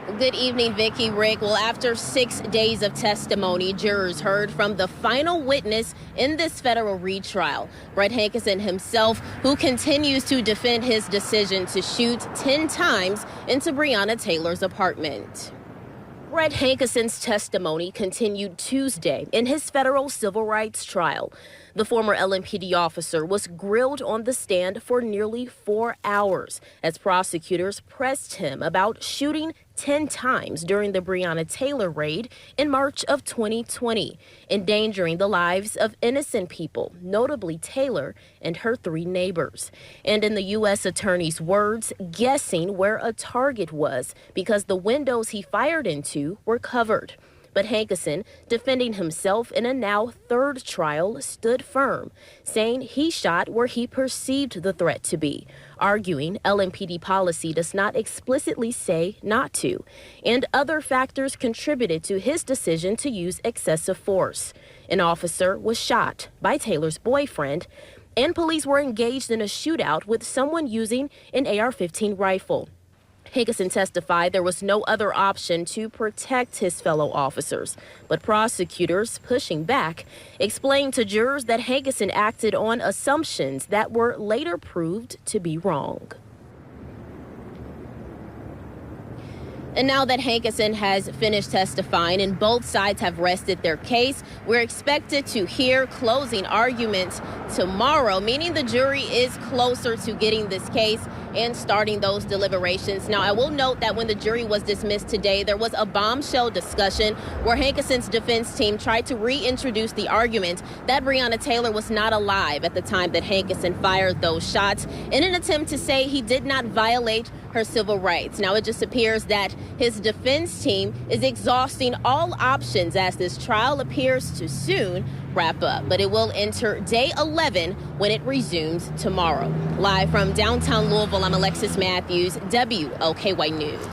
Good evening, Vicky, Rick. Well, after 6 days of testimony, jurors heard from the final witness in this federal retrial, Brett Hankison himself, who continues to defend his decision to shoot 10 times into Breonna Taylor's apartment. Brett Hankison's testimony continued Tuesday in his federal civil rights trial. The former LMPD officer was grilled on the stand for nearly 4 hours as prosecutors pressed him about shooting 10 times during the Breonna Taylor raid in March of 2020, endangering the lives of innocent people, notably Taylor and her 3 neighbors. And in the U.S. attorney's words, guessing where a target was because the windows he fired into were covered. But Hankison, defending himself in a now 3rd trial, stood firm, saying he shot where he perceived the threat to be, arguing LMPD policy does not explicitly say not to, and other factors contributed to his decision to use excessive force. An officer was shot by Taylor's boyfriend, and police were engaged in a shootout with someone using an AR-15 rifle. Hankison testified there was no other option to protect his fellow officers, but prosecutors, pushing back, explained to jurors that Hankison acted on assumptions that were later proved to be wrong. And now that Hankison has finished testifying and both sides have rested their case, we're expected to hear closing arguments tomorrow, meaning the jury is closer to getting this case and starting those deliberations. Now, I will note that when the jury was dismissed today, there was a bombshell discussion where Hankison's defense team tried to reintroduce the argument that Breonna Taylor was not alive at the time that Hankison fired those shots in an attempt to say he did not violate her civil rights. Now, it just appears that his defense team is exhausting all options as this trial appears to soon wrap up, but it will enter day 11 when it resumes tomorrow. Live from downtown Louisville, I'm Alexis Matthews, WLKY News.